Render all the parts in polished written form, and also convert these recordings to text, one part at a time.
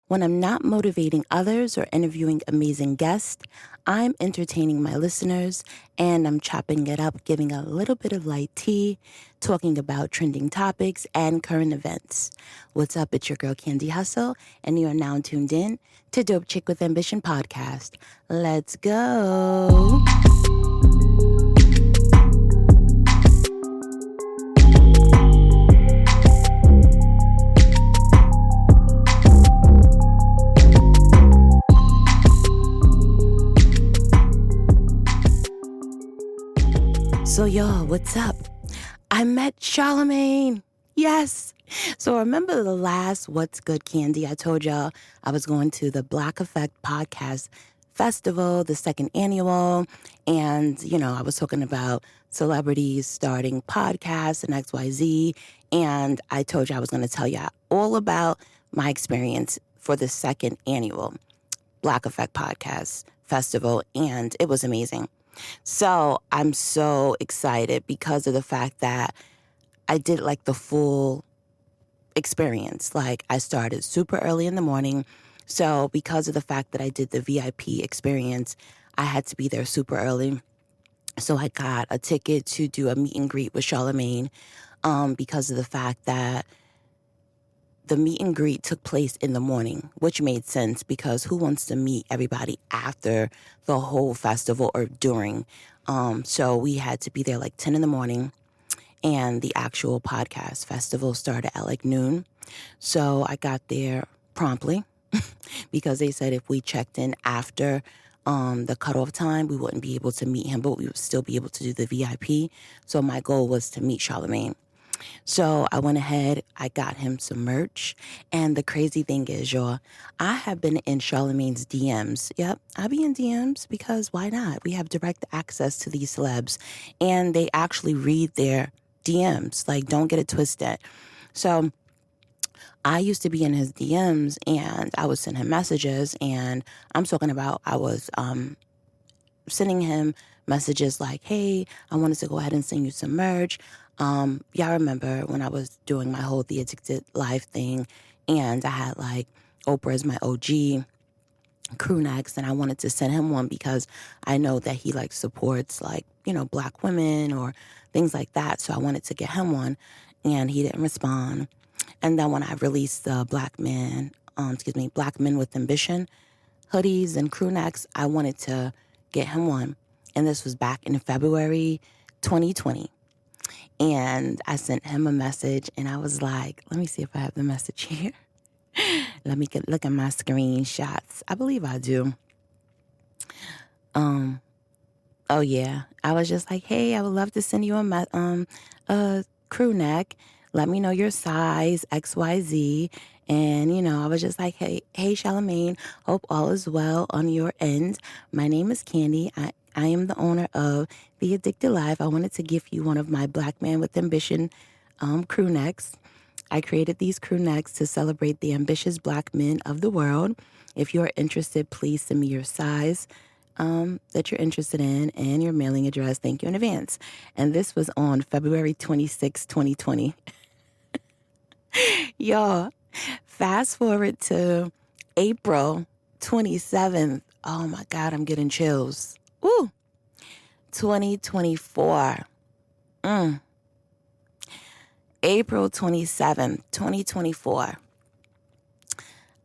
When I'm not motivating others or interviewing amazing guests, I'm entertaining my listeners and I'm chopping it up, giving a little bit of light tea, talking about trending topics and current events. What's up? It's your girl Candi Hustle, and you are now tuned in to Dope Chick with Ambition podcast. Let's go. So y'all, what's up? I met Charlamagne. Yes. So remember the last What's Good Candy? I told y'all I was going to the Black Effect Podcast Festival, the second annual. And, I was talking about celebrities starting podcasts and XYZ. And I told you I was going to tell you all about my experience for the second annual Black Effect Podcast Festival. And it was amazing. So I'm so excited because of the fact that I did like the full experience. Like I started super early in the morning. So because of the fact that I did the VIP experience, I had to be there super early. So I got a ticket to do a meet and greet with Charlamagne because of the fact that the meet and greet took place in the morning, which made sense because who wants to meet everybody after the whole festival or during? So we had to be there like 10 in the morning, and the actual podcast festival started at like noon. So I got there promptly because they said if we checked in after the cutoff time, we wouldn't be able to meet him, but we would still be able to do the VIP. So my goal was to meet Charlamagne. So I went ahead, I got him some merch. And the crazy thing is, y'all, I have been in Charlamagne's DMs. Yep, I be in DMs because why not? We have direct access to these celebs and they actually read their DMs. Like, don't get it twisted. So I used to be in his DMs and I would send him messages, and I'm talking about I was sending him messages like, hey, I wanted to go ahead and send you some merch. Y'all remember when I was doing my whole The Addicted Live thing, and I had like Oprah as my OG crew necks, and I wanted to send him one because I know that he like supports like, Black women or things like that. So I wanted to get him one, and he didn't respond. And then when I released the Black Men with Ambition hoodies and crew necks, I wanted to get him one. And this was back in February 2020. And I sent him a message and I was like, let me see if I have the message here. Let me look at my screenshots. I believe I do. Oh yeah. I was just like, hey, I would love to send you a crew neck. Let me know your size, XYZ. And, I was just like, hey, Charlamagne, hope all is well on your end. My name is Candi. I am the owner of The Addicted Live. I wanted to give you one of my Black Man with Ambition crew necks. I created these crew necks to celebrate the ambitious Black men of the world. If you're interested, please send me your size that you're interested in and your mailing address. Thank you in advance. And this was on February 26, 2020. Y'all, fast forward to April 27th. Oh my God, I'm getting chills. Woo! 2024. April 27th, 2024.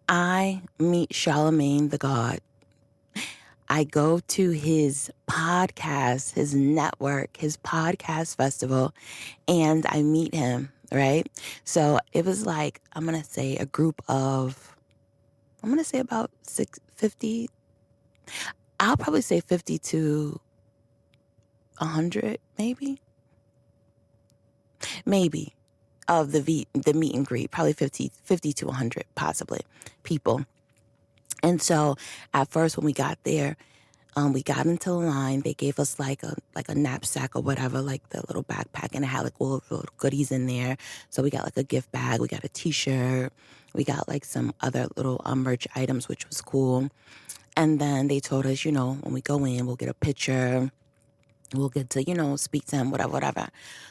I meet Charlamagne the God. I go to his podcast, his network, his podcast festival, and I meet him, right? So it was like, I'm going to say a group of, about 50. I'll probably say 50 to 100, maybe of the meet and greet, probably 50 to 100 possibly people. And so at first when we got there, we got into the line. They gave us like a knapsack or whatever, like the little backpack, and it had like all the little goodies in there. So we got like a gift bag, we got a t-shirt, we got like some other little merch items, which was cool. And then they told us, when we go in, we'll get a picture. We'll get to, speak to him, whatever.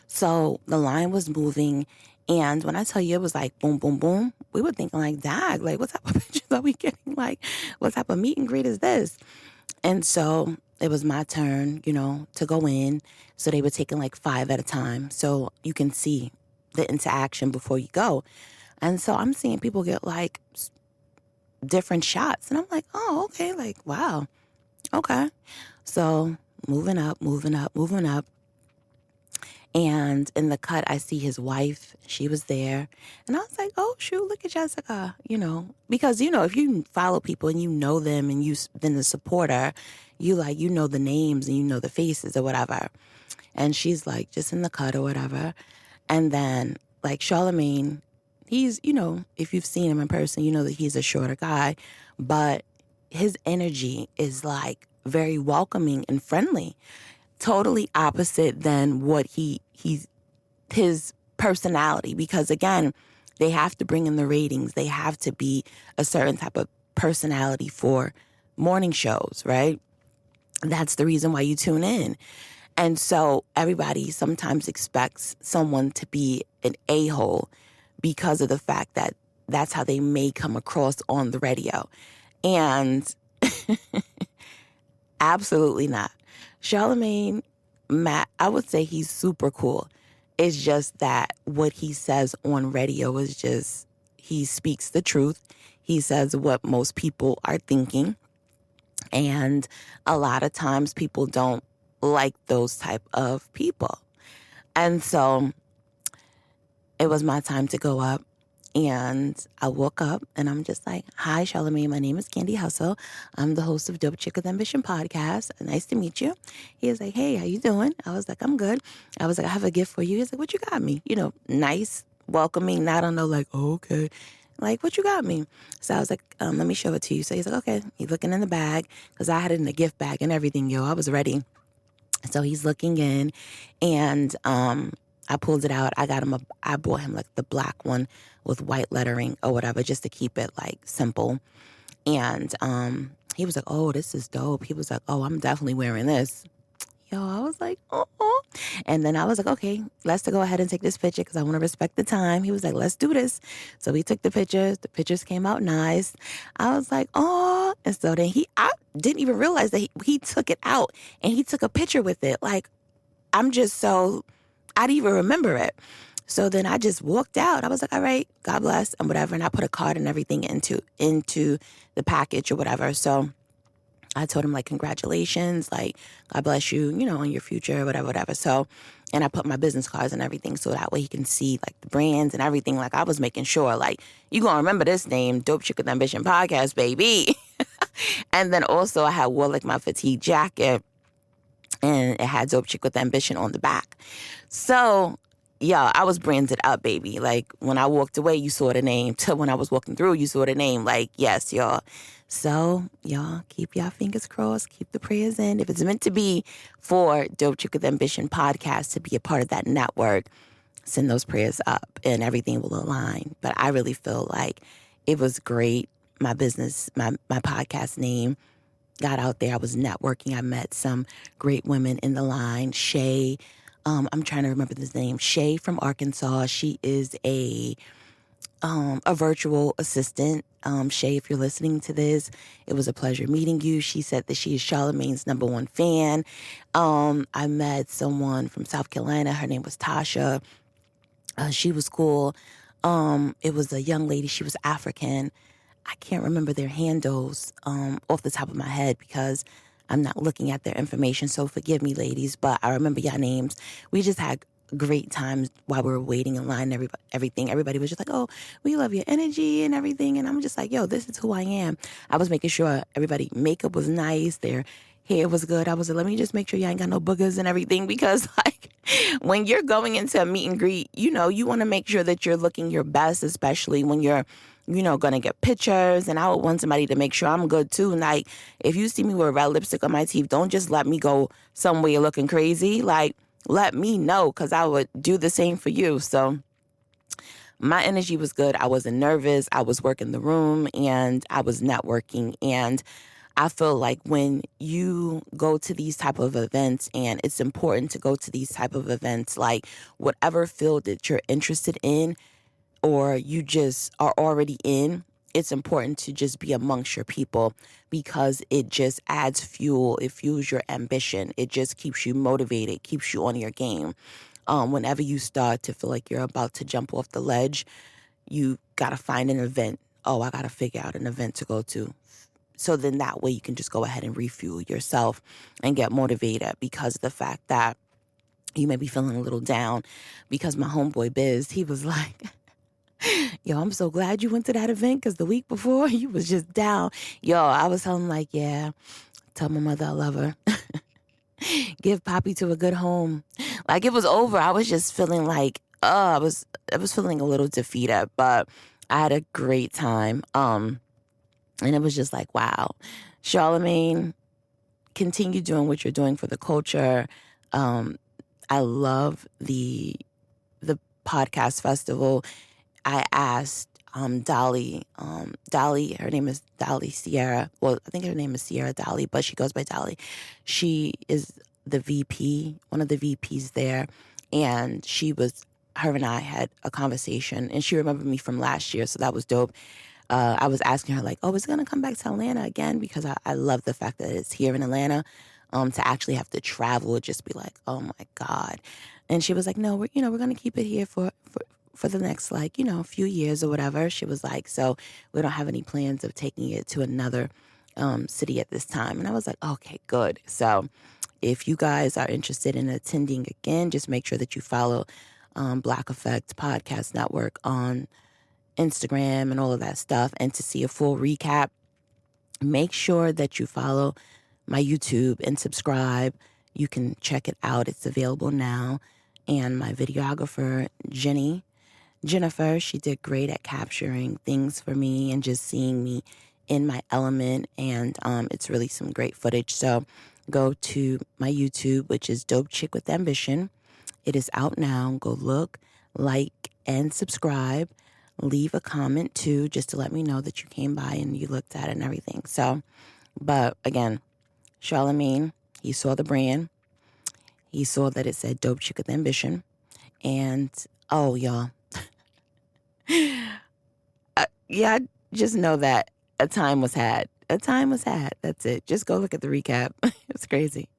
So the line was moving And when I tell you it was like boom, boom, boom, we were thinking like, dag, like what type of pictures are we getting? Like what type of meet and greet is this? And so it was my turn, to go in. So they were taking like 5 at a time. So you can see the interaction before you go. And so I'm seeing people get like different shots. And I'm like, oh, okay. Like, wow. Okay. So moving up. And in the cut, I see his wife. She was there. And I was like, oh, shoot, look at Jessica, Because, if you follow people and you know them and you've been a supporter, you know the names and you know the faces or whatever. And she's like just in the cut or whatever. And then like Charlemagne, he's, if you've seen him in person, you know that he's a shorter guy. But his energy is like very welcoming and friendly. Totally opposite than what his personality, because again, they have to bring in the ratings. They have to be a certain type of personality for morning shows, right? That's the reason why you tune in. And so everybody sometimes expects someone to be an a-hole because of the fact that that's how they may come across on the radio. And absolutely not. Charlemagne, Matt, I would say he's super cool. It's just that what he says on radio is just, he speaks the truth. He says what most people are thinking. And a lot of times people don't like those type of people. And so it was my time to go up. And I woke up and I'm just like, hi, Charlemagne. My name is Candi Hustle. I'm the host of Dope Chick with Ambition podcast. Nice to meet you. He was like, hey, how you doing? I was like, I'm good. I was like, I have a gift for you. He's like, what you got me? Nice, welcoming. I don't know, like, oh, okay. Like, what you got me? So I was like, let me show it to you. So he's like, okay. He's looking in the bag because I had it in the gift bag and everything, yo. I was ready. So he's looking in and I pulled it out. I bought him like the black one with white lettering or whatever, just to keep it like simple. And he was like, oh, this is dope. He was like, oh, I'm definitely wearing this. Yo, I was like, oh. And then I was like, okay, let's go ahead and take this picture because I want to respect the time. He was like, let's do this. So we took the pictures. The pictures came out nice. I was like, oh. And so then I didn't even realize that he took it out and he took a picture with it. Like, I didn't even remember it. So then I just walked out. I was like, all right, God bless and whatever. And I put a card and everything into the package or whatever. So I told him like, congratulations, like, God bless you, in your future, whatever. So, and I put my business cards and everything so that way he can see like the brands and everything. Like I was making sure like, you gonna remember this name, Dope Chick with Ambition podcast, baby. And then also I wore like my fatigue jacket and it had Dope Chick with Ambition on the back. So, I was branded up, baby. Like, when I walked away, you saw the name. Till when I was walking through, you saw the name. Like, yes, y'all. So, y'all, keep y'all fingers crossed. Keep the prayers in. If it's meant to be for Dope Chick with Ambition podcast to be a part of that network, send those prayers up and everything will align. But I really feel like it was great. My business, my podcast name got out there. I was networking. I met some great women in the line. Shay, I'm trying to remember this name. Shay from Arkansas. She is a virtual assistant. Shay, if you're listening to this, it was a pleasure meeting you. She said that she is Charlemagne's #1 fan. I met someone from South Carolina. Her name was Tasha. She was cool. It was a young lady. She was African. I can't remember their handles off the top of my head because I'm not looking at their information. So forgive me, ladies, but I remember y'all names. We just had great times while we were waiting in line and everything. Everybody was just like, oh, we love your energy and everything. And I'm just like, yo, this is who I am. I was making sure everybody makeup was nice. Their hair was good. I was like, let me just make sure y'all ain't got no boogers and everything because like when you're going into a meet and greet, you want to make sure that you're looking your best, especially when you're going to get pictures. And I would want somebody to make sure I'm good too. Like, if you see me with red lipstick on my teeth, don't just let me go somewhere looking crazy. Like, let me know because I would do the same for you. So my energy was good. I wasn't nervous. I was working the room and I was networking. And I feel like when you go to these type of events, and it's important to go to these type of events, like whatever field that you're interested in or you just are already in, it's important to just be amongst your people because it just adds fuel. It fuels your ambition. It just keeps you motivated, keeps you on your game. Whenever you start to feel like you're about to jump off the ledge, you got to find an event. Oh, I got to figure out an event to go to. So then that way you can just go ahead and refuel yourself and get motivated, because of the fact that you may be feeling a little down. Because my homeboy Biz, he was like, yo, I'm so glad you went to that event because the week before you was just down. Yo, I was telling him like, yeah, tell my mother I love her. Give Poppy to a good home. Like, it was over. I was just feeling like, I was feeling a little defeated, but I had a great time. And it was just like, wow, Charlemagne, continue doing what you're doing for the culture. I love the podcast festival. I asked Dolly, her name is Dolly Sierra. Well, I think her name is Sierra Dolly, but she goes by Dolly. She is the VP, one of the VPs there. And her and I had a conversation, and she remembered me from last year, so that was dope. I was asking her like, oh, is it going to come back to Atlanta again? Because I love the fact that it's here in Atlanta. To actually have to travel would just be like, oh my God. And she was like, no, we're going to keep it here for the next, few years or whatever. She was like, so we don't have any plans of taking it to another city at this time. And I was like, okay, good. So if you guys are interested in attending again, just make sure that you follow Black Effect Podcast Network on Instagram and all of that stuff. And to see a full recap, make sure that you follow my YouTube and subscribe. You can check it out. It's available now. And my videographer, Jennifer, she did great at capturing things for me and just seeing me in my element. And it's really some great footage. So go to my YouTube, which is Dope Chick with Ambition. It is out now. Go look, like, and subscribe. Leave a comment too, just to let me know that you came by and you looked at it and everything. So, but again, Charlemagne, he saw the brand. He saw that it said Dope Chick with Ambition. And, oh, y'all. Yeah, just know that a time was had. A time was had. That's it. Just go look at the recap. It's crazy.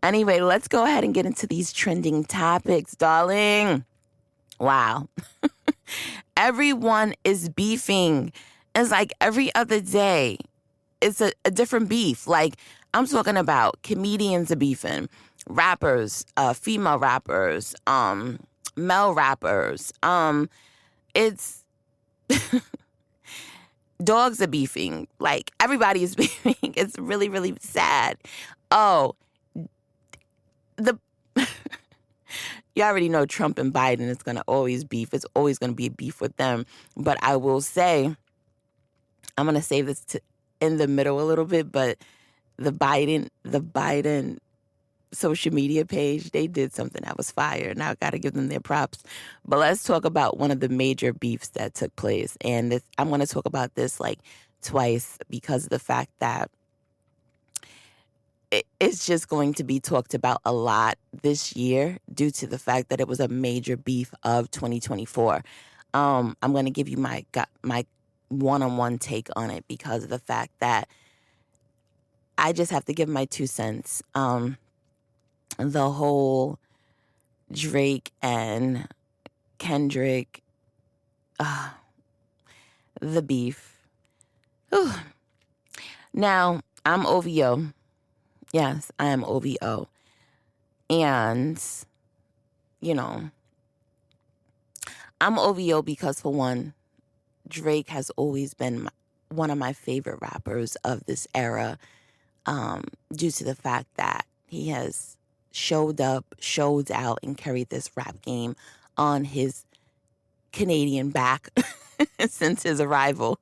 Anyway, let's go ahead and get into these trending topics, darling. Wow. Everyone is beefing. It's like every other day, it's a different beef. Like, I'm talking about comedians are beefing, rappers, female rappers, male rappers. It's dogs are beefing. Like, everybody is beefing. It's really, really sad. Oh, you already know Trump and Biden is going to always beef. It's always going to be a beef with them. But I will say, I'm going to save this in the middle a little bit, but the Biden social media page, they did something that was fire, and I got to give them their props. But let's talk about one of the major beefs that took place. And I'm going to talk about this like twice because of the fact that it's just going to be talked about a lot this year due to the fact that it was a major beef of 2024. I'm going to give you my one-on-one take on it because of the fact that I just have to give my 2 cents. The whole Drake and Kendrick, the beef. Whew. Now, I'm OVO. Yes, I am OVO. And, I'm OVO because, for one, Drake has always been one of my favorite rappers of this era, due to the fact that he has showed up, showed out, and carried this rap game on his Canadian back since his arrival.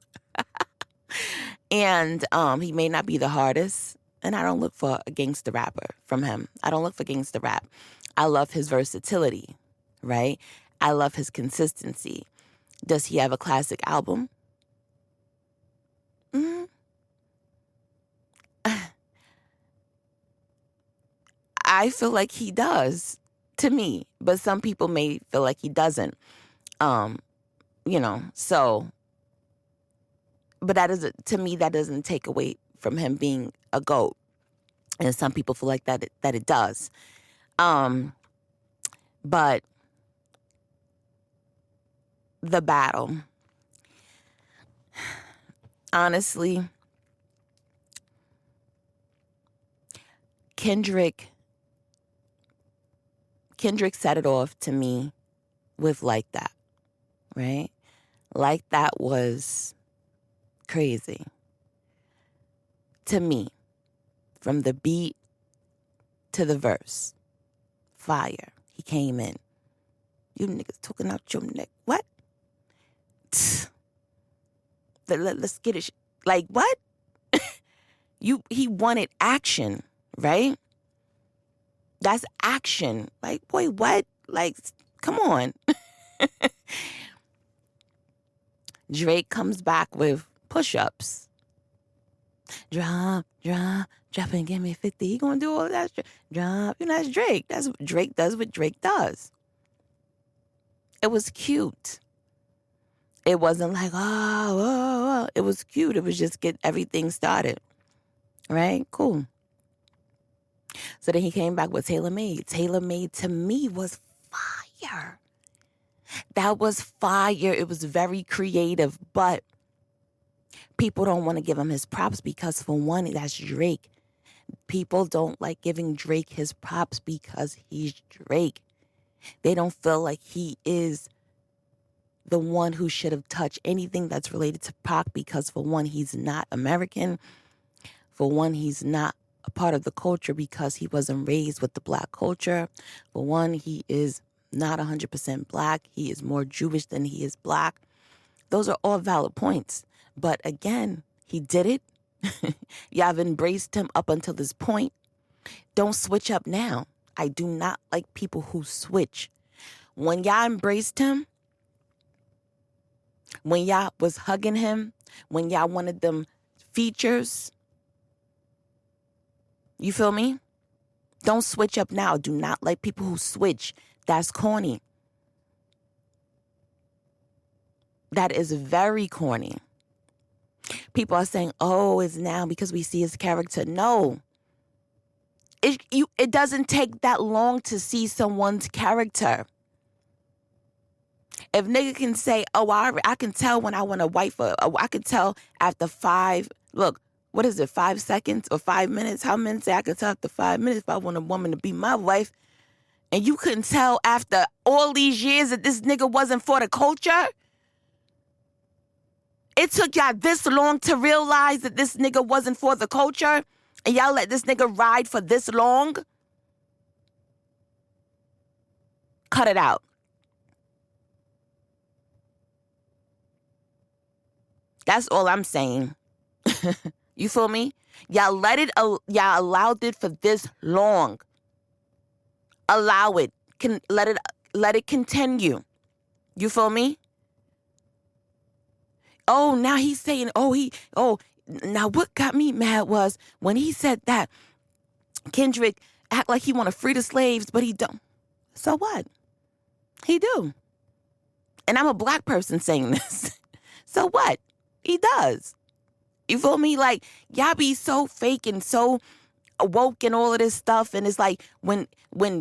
And he may not be the hardest, and I don't look for a gangster rapper from him. I don't look for gangster rap. I love his versatility, right? I love his consistency. Does he have a classic album? I feel like he does to me, but some people may feel like he doesn't. So, but to me, that doesn't take away from him being a GOAT. And some people feel like that it does. But the battle, honestly, Kendrick set it off to me with Like That, right? Like That was crazy to me, from the beat to the verse. Fire. He came in. You niggas talking out your neck. What? Let's get it. Like, what? He wanted action, right? That's action. Like, boy, what? Like, come on. Drake comes back with push-ups. Drop and give me 50. He gonna do all that. Drop. That's Drake. That's what Drake does what Drake does. It was cute. It wasn't like, oh. It was cute. It was just get everything started. Right? Cool. So then he came back with Tailor Made. Tailor Made to me was fire. That was fire. It was very creative, but people don't want to give him his props because, for one, that's Drake. People don't like giving Drake his props because he's Drake. They don't feel like he is the one who should have touched anything that's related to Pac because, for one, he's not American. For one, he's not a part of the culture because he wasn't raised with the black culture. For one, he is not 100% black. He is more Jewish than he is black. Those are all valid points. But again, he did it. Y'all have embraced him up until this point. Don't switch up now. I do not like people who switch. When y'all embraced him, when y'all was hugging him, when y'all wanted them features, you feel me? Don't switch up now. Do not like people who switch. That's corny. That is very corny. People are saying, oh, it's now because we see his character. No. It doesn't take that long to see someone's character. If nigga can say, oh, I can tell when I want a wife, I can tell after 5, look, what is it, 5 seconds or 5 minutes? How many say I can tell after 5 minutes if I want a woman to be my wife? And you couldn't tell after all these years that this nigga wasn't for the culture? It took y'all this long to realize that this nigga wasn't for the culture? And y'all let this nigga ride for this long? Cut it out. That's all I'm saying. You feel me? Y'all allowed it for this long. Allow it. Let it continue. You feel me? Oh, now he's saying, now what got me mad was when he said that Kendrick act like he want to free the slaves, but he don't. So what? He do. And I'm a black person saying this. So what? He does. You feel me? Like, y'all be so fake and so woke and all of this stuff. And it's like when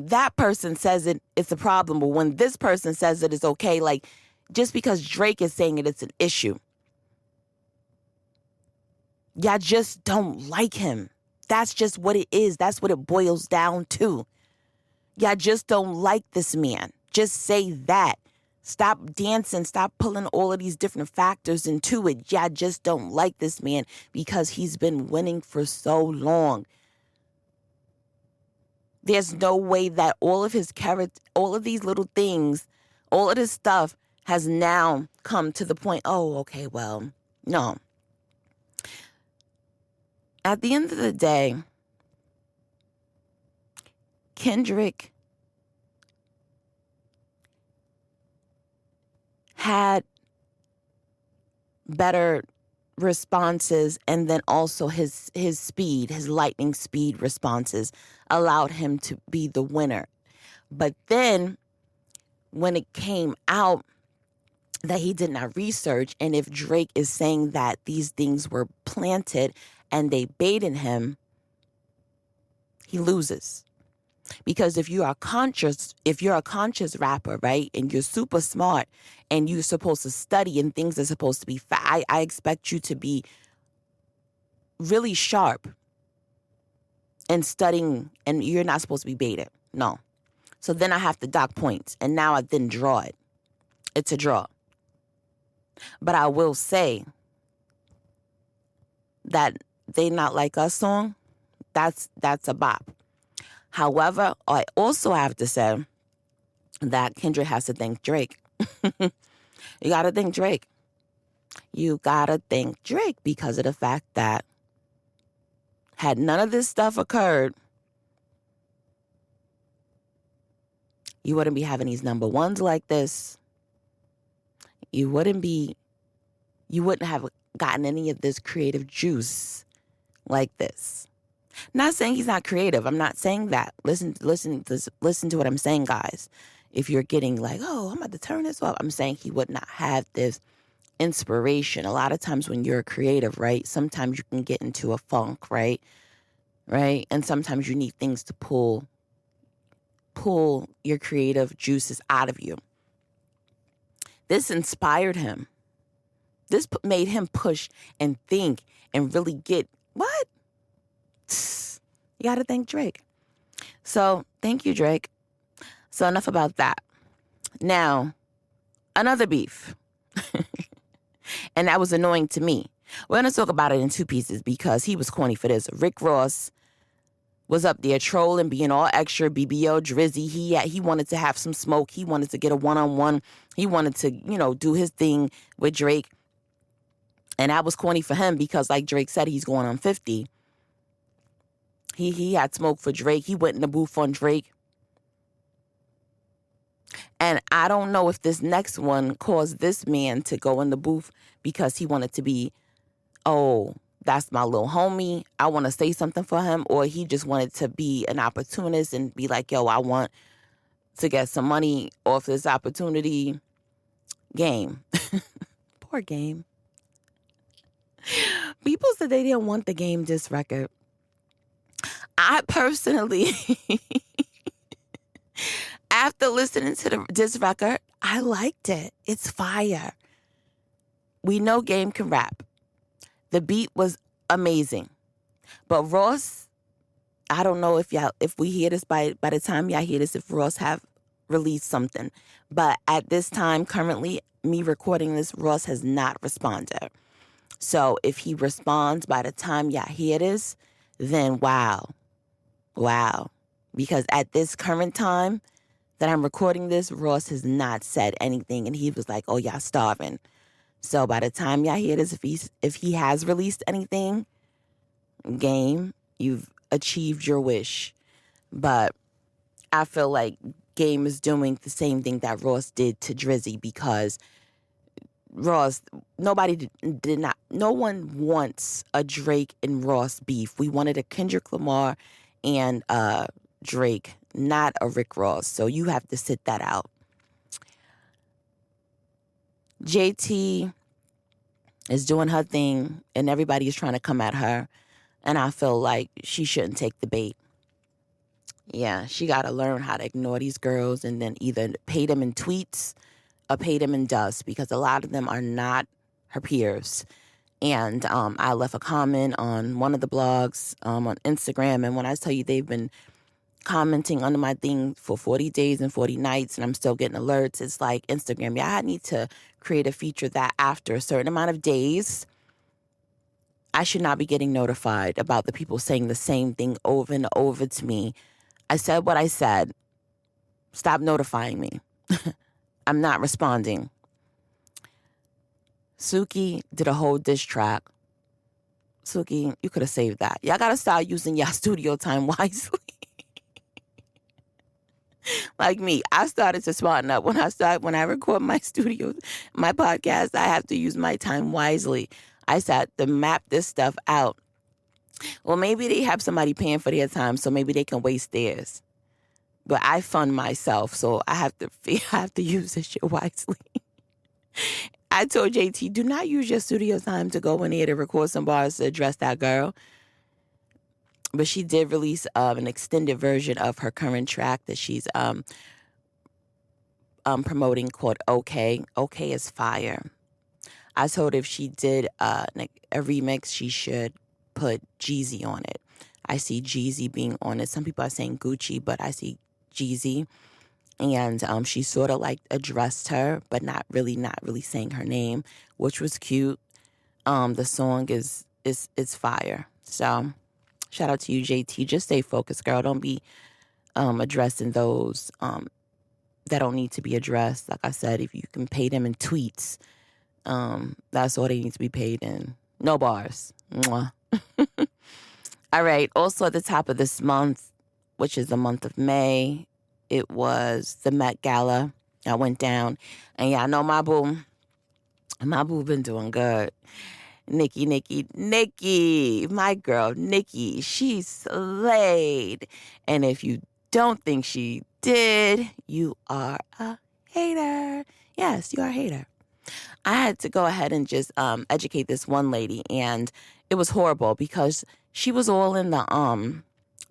that person says it, it's a problem. But when this person says it, it's okay. Like, just because Drake is saying it, it's an issue. Y'all just don't like him. That's just what it is. That's what it boils down to. Y'all just don't like this man. Just say that. Stop dancing. Stop pulling all of these different factors into it. Y'all just don't like this man because he's been winning for so long. There's no way that all of his character, all of these little things, all of this stuff has now come to the point, oh, okay, well, no. At the end of the day, Kendrick had better responses, and then also his speed, his lightning speed responses allowed him to be the winner. But then when it came out that he did not research, and if Drake is saying that these things were planted and they baited him, he loses. Because if you're a conscious rapper, right, and you're super smart and you're supposed to study and things are supposed to be I expect you to be really sharp and studying, and you're not supposed to be baited. No. So then I have to dock points, and now I then draw it. It's a draw. But I will say that They Not Like Us song, that's a bop. However, I also have to say that Kendrick has to thank Drake. You got to thank Drake. You got to thank Drake because of the fact that had none of this stuff occurred, you wouldn't be having these number ones like this. You wouldn't have gotten any of this creative juice like this. Not saying he's not creative. I'm not saying that. Listen to what I'm saying, guys. If you're getting like, oh, I'm about to turn this off, I'm saying he would not have this inspiration. A lot of times when you're creative, right, sometimes you can get into a funk, right? And sometimes you need things to pull your creative juices out of you. This inspired him. This made him push and think and really get, what? You got to thank Drake. So thank you, Drake. So enough about that. Now, another beef. And that was annoying to me. We're going to talk about it in two pieces because he was corny for this. Rick Ross was up there trolling, being all extra, BBO, Drizzy. He wanted to have some smoke. He wanted to get a one-on-one. He wanted to, do his thing with Drake. And that was corny for him because, like Drake said, he's going on 50. He had smoke for Drake. He went in the booth on Drake. And I don't know if this next one caused this man to go in the booth because he wanted to be, oh, that's my little homie, I want to say something for him, or he just wanted to be an opportunist and be like, yo, I want to get some money off this opportunity. Game. Poor Game. People said they didn't want the Game disc record. I personally, after listening to the disc record, I liked it. It's fire. We know Game can rap. The beat was amazing. But Ross, I don't know if we hear this by the time y'all hear this, if Ross have released something. But at this time, currently, me recording this, Ross has not responded. So if he responds by the time y'all hear this, then wow. Because at this current time that I'm recording this, Ross has not said anything. And he was like, oh, y'all starving. So by the time y'all hear this, if he has released anything, Game, you've achieved your wish. But I feel like Game is doing the same thing that Ross did to Drizzy because Ross, no one wants a Drake and Ross beef. We wanted a Kendrick Lamar and Drake, not a Rick Ross. So you have to sit that out. JT is doing her thing and everybody is trying to come at her. And I feel like she shouldn't take the bait. Yeah, she got to learn how to ignore these girls and then either pay them in tweets or pay them in dust because a lot of them are not her peers. And I left a comment on one of the blogs on Instagram. And when I tell you they've been commenting under my thing for 40 days and 40 nights and I'm still getting alerts, it's like Instagram. Yeah, I need to create a feature that after a certain amount of days, I should not be getting notified about the people saying the same thing over and over to me. I said what I said. Stop notifying me. I'm not responding. Suki did a whole diss track. Suki, you could have saved that. Y'all got to start using y'all studio time wisely. Like me, I started to smarten up. When I record my studio, my podcast, I have to use my time wisely. I said to map this stuff out. Well, maybe they have somebody paying for their time, so maybe they can waste theirs. But I fund myself, so I have to use this shit wisely. I told JT, do not use your studio time to go in here to record some bars to address that girl. But she did release an extended version of her current track that she's promoting called OK. OK is fire. I told her if she did a remix, she should put Jeezy on it. I see Jeezy being on it. Some people are saying Gucci, but I see Jeezy. And she sort of like addressed her, but not really saying her name, which was cute. The song is fire. So shout out to you, JT. Just stay focused, girl. Don't be addressing those that don't need to be addressed. Like I said, if you can pay them in tweets, that's all they need to be paid in. No bars. Mwah. All right. Also at the top of this month, which is the month of May, it was the Met Gala. I went down, and yeah, I know my boo been doing good. Nikki, my girl, Nikki, she slayed. And if you don't think she did, you are a hater. Yes, you are a hater. I had to go ahead and just educate this one lady, and it was horrible because she was all in the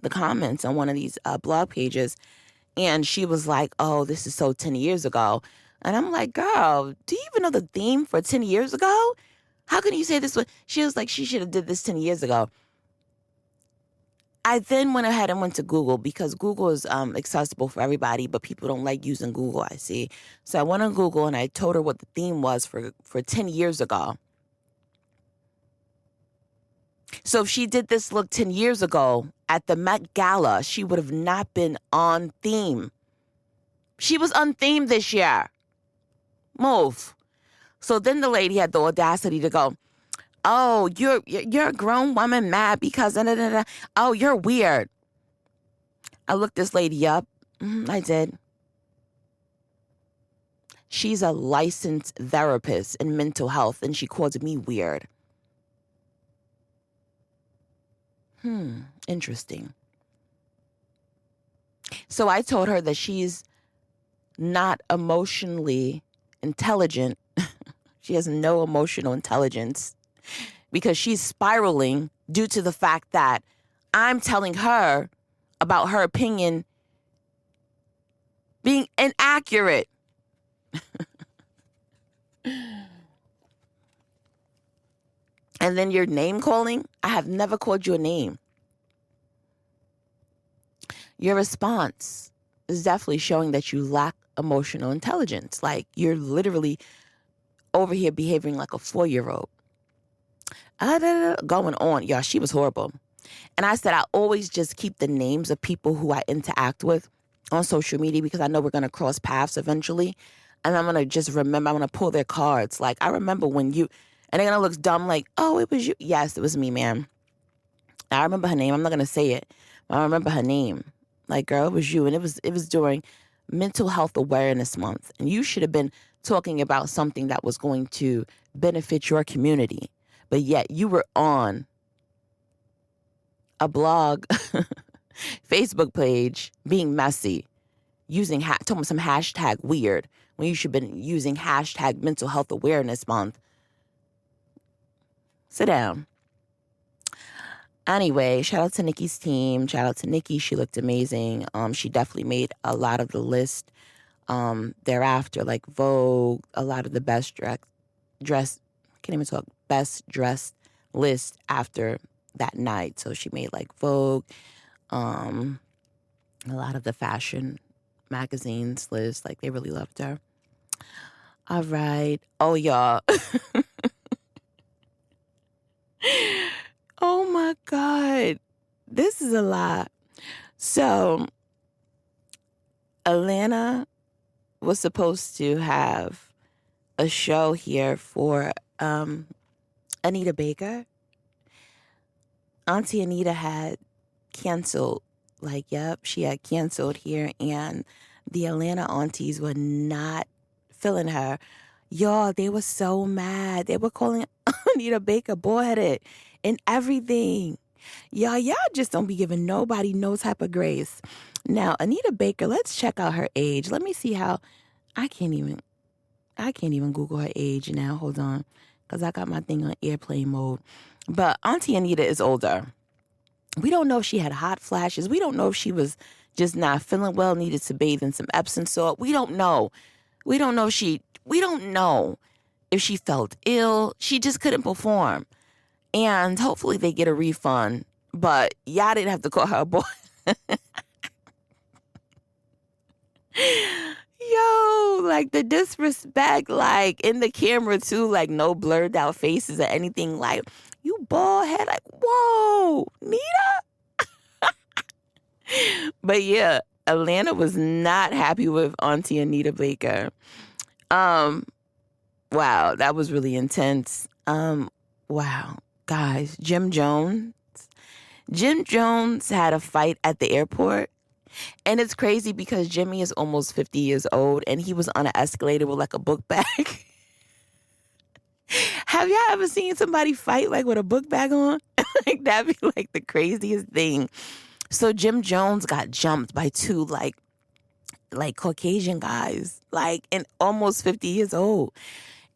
comments on one of these blog pages, and she was like, oh, this is so 10 years ago. And I'm like, girl, do you even know the theme for 10 years ago? How can you say this? She was like, she should have did this 10 years ago. I then went ahead and went to Google because Google is accessible for everybody, but people don't like using Google, I see. So I went on Google and I told her what the theme was for 10 years ago. So if she did this look 10 years ago at the Met Gala, she would have not been on theme. She was unthemed this year. Move. So then the lady had the audacity to go, oh, you're a grown woman mad because, oh, you're weird. I looked this lady up. I did. She's a licensed therapist in mental health, and she calls me weird. Interesting. So I told her that she's not emotionally intelligent. She has no emotional intelligence because she's spiraling due to the fact that I'm telling her about her opinion being inaccurate. And then you're name calling? I have never called you a name. Your response is definitely showing that you lack emotional intelligence. Like you're literally over here behaving like a 4-year-old. Going on. Y'all, she was horrible. And I said I always just keep the names of people who I interact with on social media because I know we're going to cross paths eventually. And I'm going to just remember, I'm going to pull their cards. Like, I remember when you, and they're going to look dumb like, oh, it was you. Yes, it was me, man. I remember her name. I'm not going to say it, but I remember her name. Like, girl, it was you. And it was during Mental Health Awareness Month. And you should have been talking about something that was going to benefit your community. But yet you were on a blog, Facebook page, being messy, using talking some hashtag weird when you should have been using hashtag Mental Health Awareness Month. Sit down. Anyway, shout out to Nikki's team. Shout out to Nikki. She looked amazing. She definitely made a lot of the list thereafter, like Vogue, a lot of the best dressed list after that night. So she made like Vogue, a lot of the fashion magazines list. Like they really loved her. All right. Oh, y'all. Oh my God. This is a lot. So Atlanta was supposed to have a show here for Anita Baker. Auntie Anita had canceled. Like, yep, she had canceled here, and the Atlanta aunties were not feeling her. Y'all, they were so mad. They were calling Anita Baker bullheaded and everything. Y'all just don't be giving nobody no type of grace. Now, Anita Baker, let's check out her age. Let me see how. I can't even Google her age now. Hold on, because I got my thing on airplane mode. But Auntie Anita is older. We don't know if she had hot flashes. We don't know if she was just not feeling well, needed to bathe in some Epsom salt. We don't know. We don't know if she felt ill. She just couldn't perform. And hopefully they get a refund. But y'all didn't have to call her a boy. Yo, like the disrespect, like in the camera too, like no blurred out faces or anything. Like, you bald head, like, whoa, Nita. But yeah, Atlanta was not happy with Auntie Anita Baker. Wow, that was really intense. Wow, guys, Jim Jones had a fight at the airport. And it's crazy because Jimmy is almost 50 years old and he was on an escalator with like a book bag. Have y'all ever seen somebody fight like with a book bag on? Like that'd be like the craziest thing. So Jim Jones got jumped by two like Caucasian guys, like and almost 50 years old.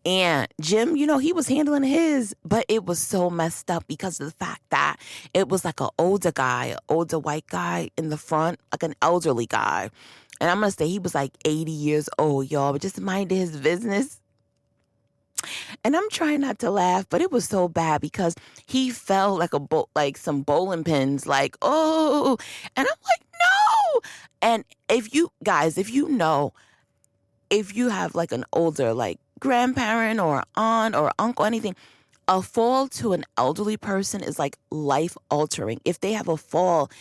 And Jim, he was handling his, but it was so messed up because of the fact that it was like an older white guy in the front, like an elderly guy. And I'm going to say he was like 80 years old, y'all, but just minding his business. And I'm trying not to laugh, but it was so bad because he fell like some bowling pins, like, oh, and I'm like, no. And if you have like an older, like, grandparent or aunt or uncle, anything, a fall to an elderly person is like life altering. If they have a fall,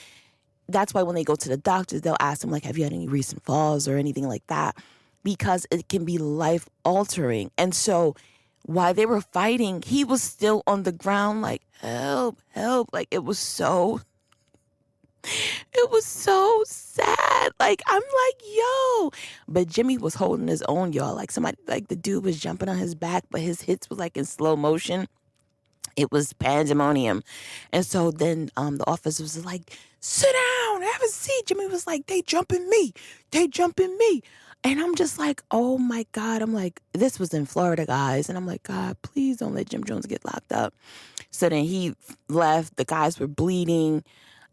that's why when they go to the doctors, they'll ask them like, have you had any recent falls or anything like that? Because it can be life altering. And so while they were fighting, he was still on the ground like, help. Like it was so sad. Like, I'm like, yo. But Jimmy was holding his own, y'all. Like somebody, like the dude was jumping on his back, but his hits was like in slow motion. It was pandemonium. And so then the officer was like, sit down, have a seat. Jimmy was like, they jumping me. And I'm just like, oh my God. I'm like, this was in Florida, guys. And I'm like, God, please don't let Jim Jones get locked up. So then he left. The guys were bleeding.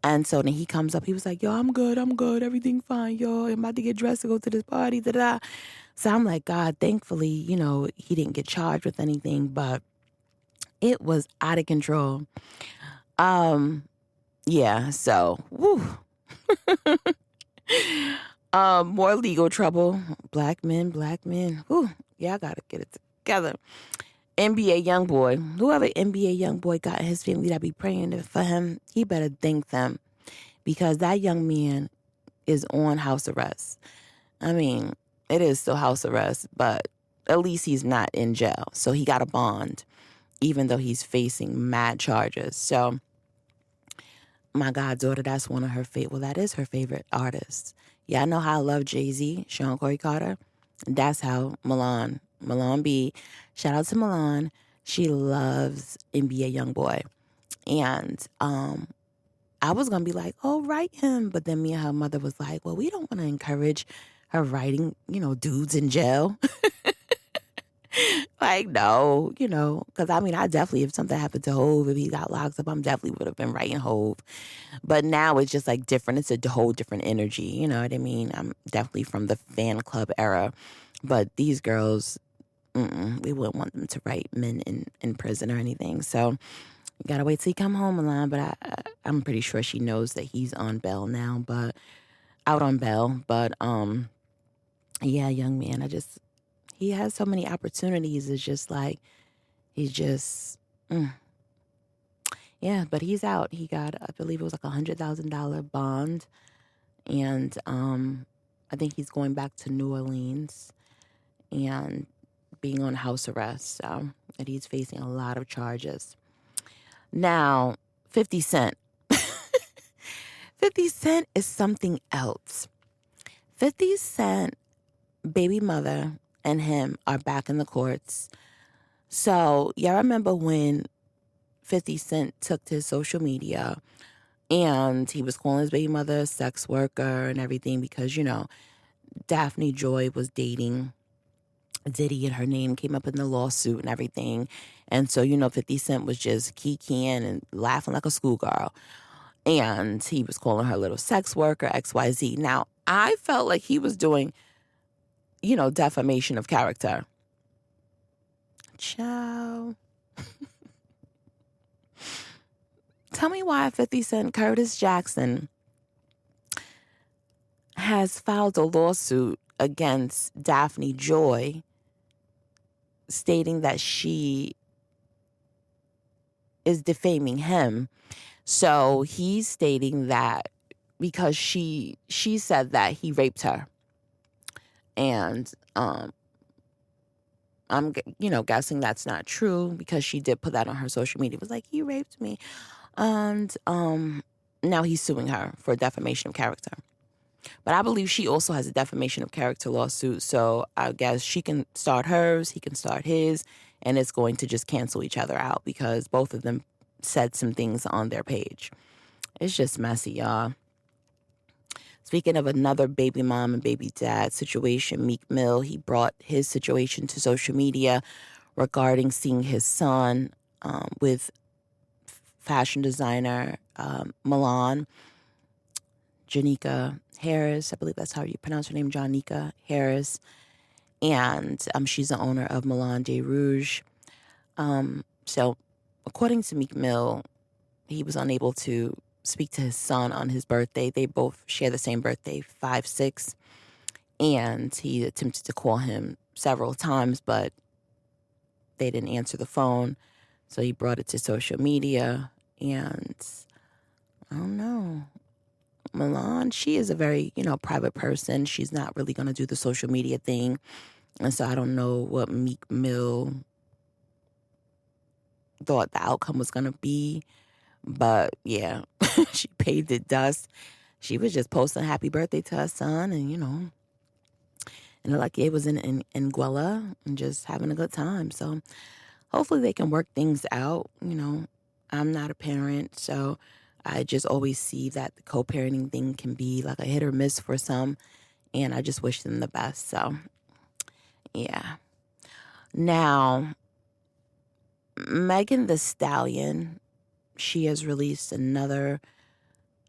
And so then he comes up. He was like, yo, I'm good. Everything fine, yo. I'm about to get dressed to go to this party. Da-da. So I'm like, God, thankfully, he didn't get charged with anything. But it was out of control. Yeah, so, woo. More legal trouble. Black men. Whew, y'all gotta get it together. NBA YoungBoy. Whoever NBA YoungBoy got in his family that be praying for him, he better thank them. Because that young man is on house arrest. I mean, it is still house arrest, but at least he's not in jail. So he got a bond, even though he's facing mad charges. So my goddaughter, that's one of her that is her favorite artists. Y'all know how I love Jay-Z, Sean Corey Carter. That's how Milan B, shout out to Milan, she loves NBA YoungBoy. And I was going to be like, oh, write him. But then me and her mother was like, well, we don't want to encourage her writing, dudes in jail. Like, no, because I mean, I definitely, if something happened to Hove, if he got locked up, I'm definitely would have been writing Hove. But now it's just like different. It's a whole different energy. You know what I mean? I'm definitely from the fan club era. But these girls, we wouldn't want them to write men in prison or anything. So you got to wait till he come home, Milan. But I'm pretty sure she knows that he's on bail now, but out on bail. But, yeah, young man, he has so many opportunities. It's just like, he's just, yeah, but he's out. He got, I believe it was like $100,000 bond. And I think he's going back to New Orleans and being on house arrest. So, and he's facing a lot of charges. Now, 50 Cent. 50 Cent is something else. 50 Cent baby mother and him are back in the courts. So, y'all remember when 50 Cent took to his social media and he was calling his baby mother a sex worker and everything because, Daphne Joy was dating Diddy and her name came up in the lawsuit and everything. And so, 50 Cent was just kikiing and laughing like a schoolgirl. And he was calling her little sex worker, XYZ. Now, I felt like he was doing, defamation of character. Ciao. Tell me why 50 Cent Curtis Jackson has filed a lawsuit against Daphne Joy stating that she is defaming him. So he's stating that because she said that he raped her. And I'm guessing that's not true because she did put that on her social media. It was like, he raped me. And now he's suing her for defamation of character. But I believe she also has a defamation of character lawsuit. So I guess she can start hers, he can start his, and it's going to just cancel each other out because both of them said some things on their page. It's just messy, y'all. Speaking of another baby mom and baby dad situation, Meek Mill, he brought his situation to social media regarding seeing his son with fashion designer Milan Janika Harris. I believe that's how you pronounce her name, Janika Harris. And she's the owner of Milan de Rouge. So according to Meek Mill, he was unable to speak to his son on his birthday. They both share the same birthday, 5/6. And he attempted to call him several times, but they didn't answer the phone. So he brought it to social media. And I don't know. Milan, she is a very, private person. She's not really going to do the social media thing. And so I don't know what Meek Mill thought the outcome was going to be. But yeah, she paved it dust. She was just posting happy birthday to her son and, and like it was in Anguilla and just having a good time. So hopefully they can work things out. I'm not a parent, so I just always see that the co-parenting thing can be like a hit or miss for some, and I just wish them the best. So, yeah. Now, Megan Thee Stallion, she has released another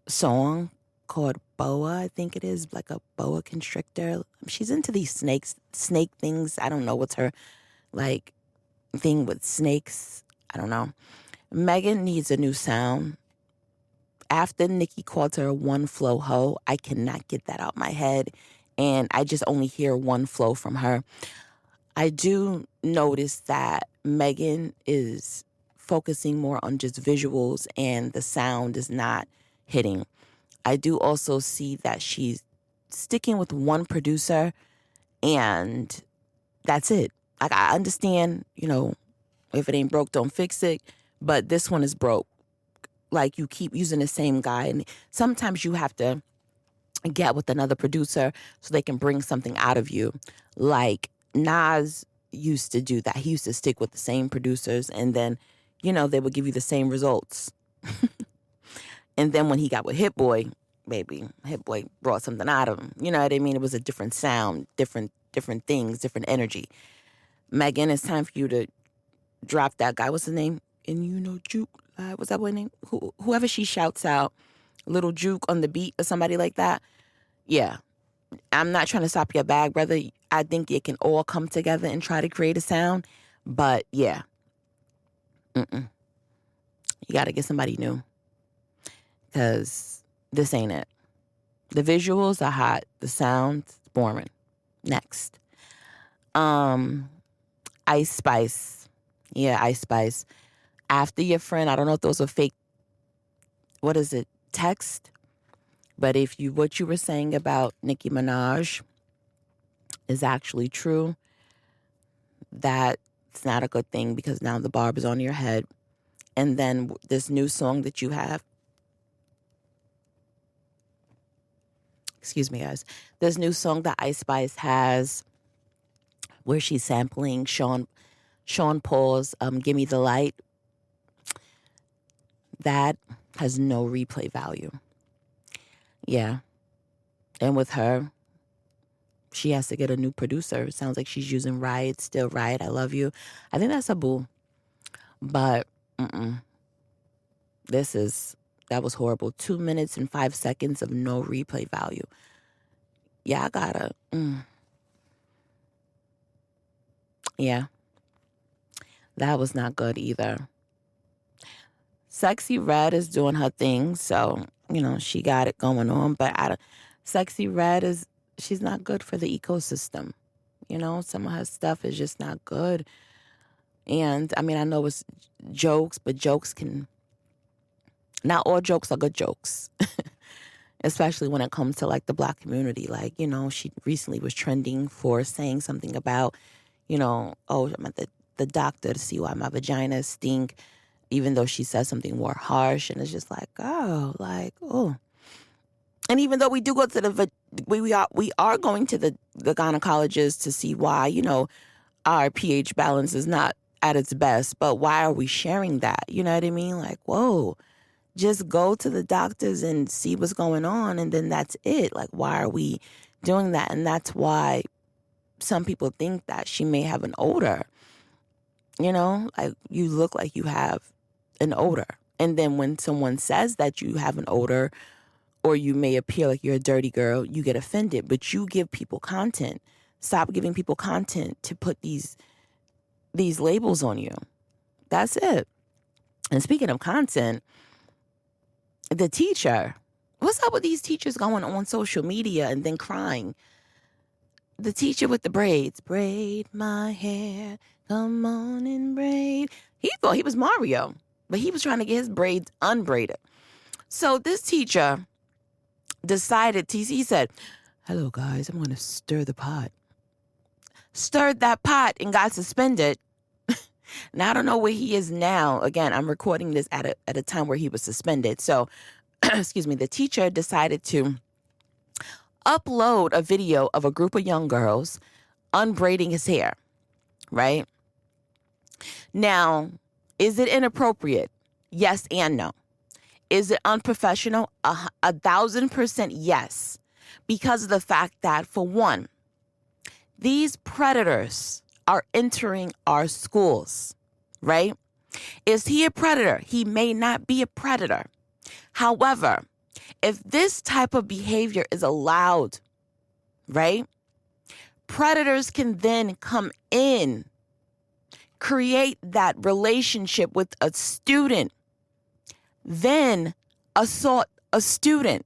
song called Boa, I think it is, like a boa constrictor. She's into these snake things. I don't know what's her, thing with snakes. I don't know. Megan needs a new sound. After Nicki called her a one flow hoe, I cannot get that out my head. And I just only hear one flow from her. I do notice that Megan is focusing more on just visuals and the sound is not hitting. I do also see that she's sticking with one producer and that's it. Like, I understand, if it ain't broke, don't fix it. But this one is broke. Like, you keep using the same guy. And sometimes you have to get with another producer so they can bring something out of you. Like, Nas used to do that. He used to stick with the same producers. And then, they would give you the same results. And then when he got with Hit Boy, baby, Hit Boy brought something out of him. You know what I mean? It was a different sound, different things, different energy. Megan, it's time for you to drop that guy. What's his name? And Juke. What's that boy's name? Whoever she shouts out, Little Juke on the beat or somebody like that. Yeah. I'm not trying to stop your bag, brother. I think it can all come together and try to create a sound. But yeah. You got to get somebody new. Because this ain't it. The visuals are hot. The sound's boring. Next. Ice Spice. Yeah, Ice Spice. After your friend, I don't know if those were fake, what is it, text? But if what you were saying about Nicki Minaj is actually true, that's not a good thing because now the barb is on your head. And then this new song that you have, excuse me, guys, this new song that Ice Spice has where she's sampling Sean Paul's Give Me the Light. That has no replay value. Yeah. And with her, she has to get a new producer. It sounds like she's using Riot, still Riot, I love you. I think that's a boo. But that was horrible. 2 minutes and 5 seconds of no replay value. Yeah, I gotta. Yeah. That was not good either. Sexy Red is doing her thing, so, she got it going on. But Sexy Red she's not good for the ecosystem. Some of her stuff is just not good. And, I know it's jokes, but not all jokes are good jokes. Especially when it comes to, like, the Black community. Like, she recently was trending for saying something about, I'm at the doctor to see why my vagina stink, even though she says something more harsh. And it's just like, oh. And even though we do go to we are going to the gynecologist to see why, our pH balance is not at its best. But why are we sharing that? You know what I mean? Like, whoa, just go to the doctors and see what's going on. And then that's it. Like, why are we doing that? And that's why some people think that she may have an odor. Like, you look like you have an odor. And then when someone says that you have an odor, or you may appear like you're a dirty girl, you get offended. But you give people content. Stop giving people content to put these labels on you. That's it. And speaking of content, the teacher, what's up with these teachers going on social media and then crying? The teacher with the braids. Braid my hair, come on and braid. He thought he was Mario, but he was trying to get his braids unbraided. So this teacher decided he said, hello guys, I'm going to stir the pot. Stirred that pot and got suspended. Now I don't know where he is now. Again, I'm recording this at a time where he was suspended. So, excuse me, the teacher decided to upload a video of a group of young girls unbraiding his hair, right? Now, is it inappropriate? Yes and no. Is it unprofessional? 1,000% yes. Because of the fact that, for one, these predators are entering our schools, right? Is he a predator? He may not be a predator. However, if this type of behavior is allowed, right, predators can then come in, create that relationship with a student, then assault a student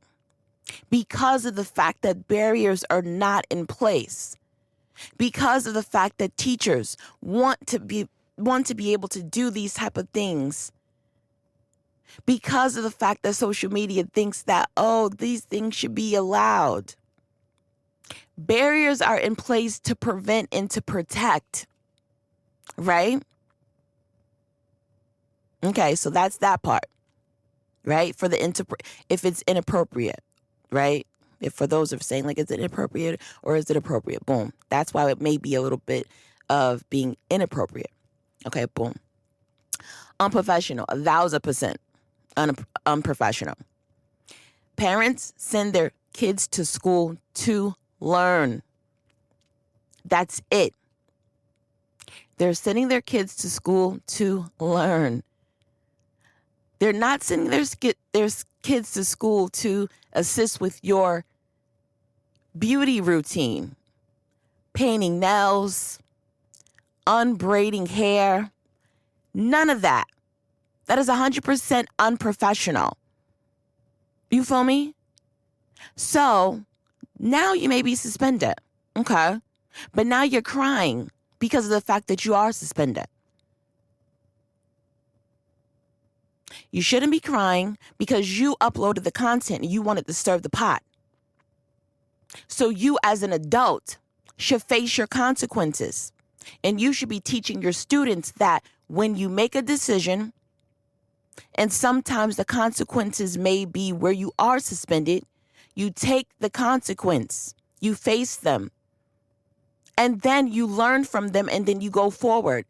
because of the fact that barriers are not in place, because of the fact that teachers want to be able to do these type of things, because of the fact that social media thinks that, these things should be allowed. Barriers are in place to prevent and to protect, right? Okay, so that's that part. Right? For if it's inappropriate, right? If for those who are saying, like, is it inappropriate or is it appropriate? Boom. That's why it may be a little bit of being inappropriate. Okay, boom. Unprofessional, 1,000% unprofessional. Parents send their kids to school to learn. That's it. They're sending their kids to school to learn. They're not sending their kids to school to assist with your beauty routine, painting nails, unbraiding hair, none of that. That is 100% unprofessional. You feel me? So now you may be suspended, okay? But now you're crying because of the fact that you are suspended. You shouldn't be crying because you uploaded the content and you wanted to stir the pot. So you as an adult should face your consequences. And you should be teaching your students that when you make a decision, and sometimes the consequences may be where you are suspended, you take the consequence, you face them, And then you learn from them and then you go forward.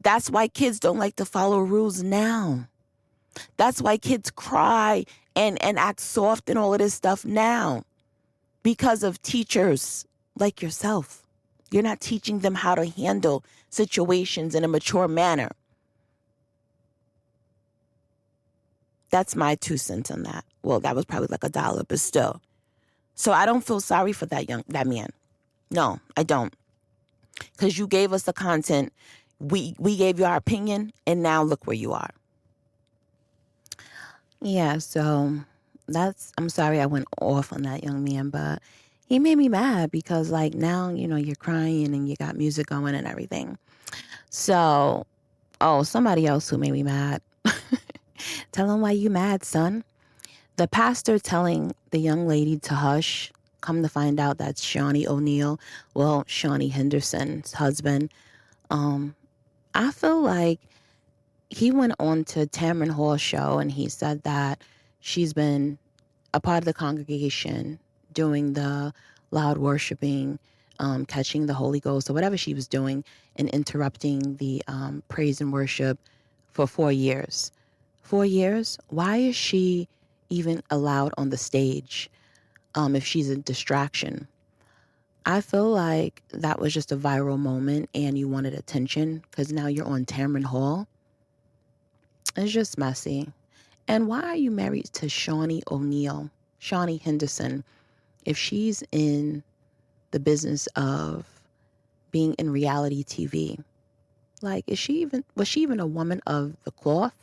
That's why kids don't like to follow rules now. That's why kids cry and act soft and all of this stuff now. Because of teachers like yourself. You're not teaching them how to handle situations in a mature manner. That's my 2 cents on that. Well, that was probably like $1, but still. So I don't feel sorry for that man. No, I don't. Because you gave us the content. We gave you our opinion, and now look where you are. Yeah, so I'm sorry I went off on that young man, but he made me mad because like now, you're crying and you got music going and everything. So, somebody else who made me mad. Tell him why you mad, son. The pastor telling the young lady to hush, come to find out that's Shawnee O'Neal. Well, Shawnee Henderson's husband. I feel like he went on to Tamron Hall's show and he said that she's been a part of the congregation doing the loud worshiping, catching the Holy Ghost or whatever she was doing and interrupting the praise and worship for 4 years. 4 years? Why is she even allowed on the stage if she's a distraction? I feel like that was just a viral moment and you wanted attention because now you're on Tamron Hall. It's just messy. And why are you married to Shawnee O'Neal, Shawnee Henderson, if she's in the business of being in reality TV? Like, was she even a woman of the cloth?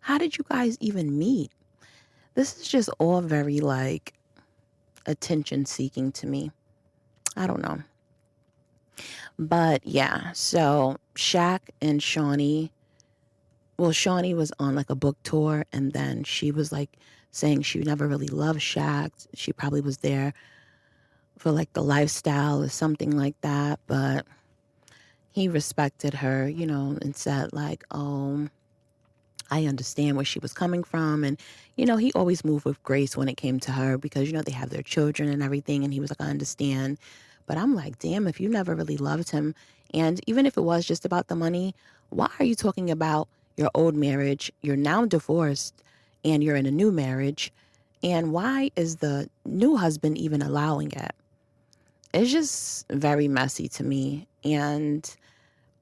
How did you guys even meet? This is just all very like attention seeking to me. I don't know. But yeah, so Shaq and Shawnee, well, Shawnee was on like a book tour and then she was like saying she never really loved Shaq. She probably was there for like the lifestyle or something like that. But he respected her, and said like, I understand where she was coming from. And, he always moved with grace when it came to her because, they have their children and everything. And he was like, I understand. But I'm like, damn, if you never really loved him, and even if it was just about the money, why are you talking about your old marriage? You're now divorced and you're in a new marriage. And why is the new husband even allowing it? It's just very messy to me. And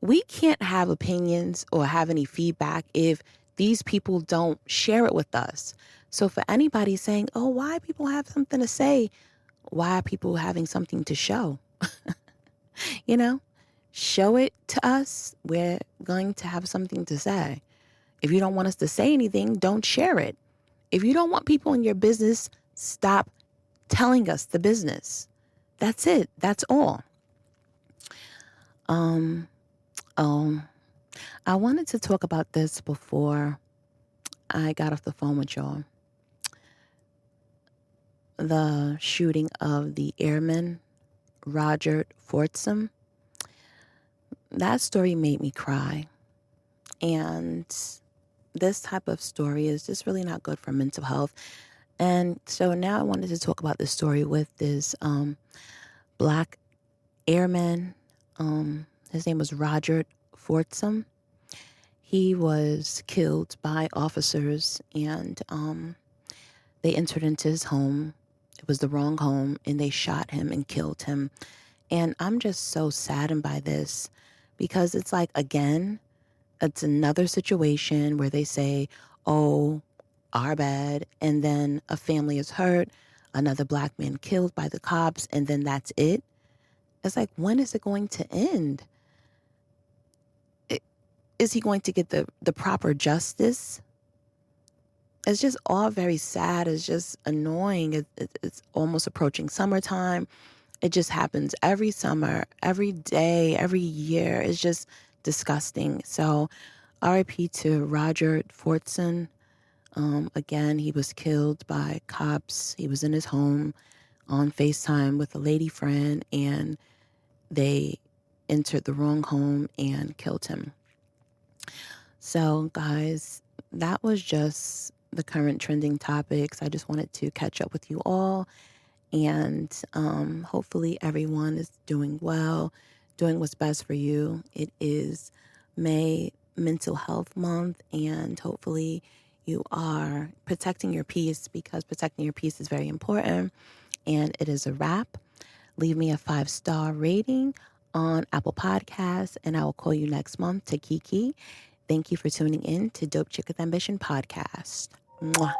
we can't have opinions or have any feedback if these people don't share it with us. So for anybody saying, why people have something to say? Why are people having something to show? Show it to us. We're going to have something to say. If you don't want us to say anything, don't share it. If you don't want people in your business, stop telling us the business. That's it. That's all. I wanted to talk about this before I got off the phone with y'all. The shooting of the airman, Roger Fortsum. That story made me cry. And this type of story is just really not good for mental health. And so now I wanted to talk about this story with this black airman. His name was Roger Fortsum. He was killed by officers and they entered into his home. It was the wrong home and they shot him and killed him. And I'm just so saddened by this because it's like, again, it's another situation where they say, our bad. And then a family is hurt, another black man killed by the cops, and then that's it. It's like, when is it going to end? Is he going to get the proper justice? It's just all very sad. It's just annoying. It's almost approaching summertime. It just happens every summer, every day, every year. It's just disgusting. So RIP to Roger Fortson. Again, he was killed by cops. He was in his home on FaceTime with a lady friend, and they entered the wrong home and killed him. So, guys, that was just the current trending topics. I just wanted to catch up with you all And hopefully everyone is doing well, doing what's best for you. It is May Mental Health Month, and hopefully you are protecting your peace, because protecting your peace is very important. And it is a wrap. Leave me a 5-star rating on Apple Podcasts, and I will call you next month to Kiki. Thank you for tuning in to Dope Chick with Ambition podcast. Mwah.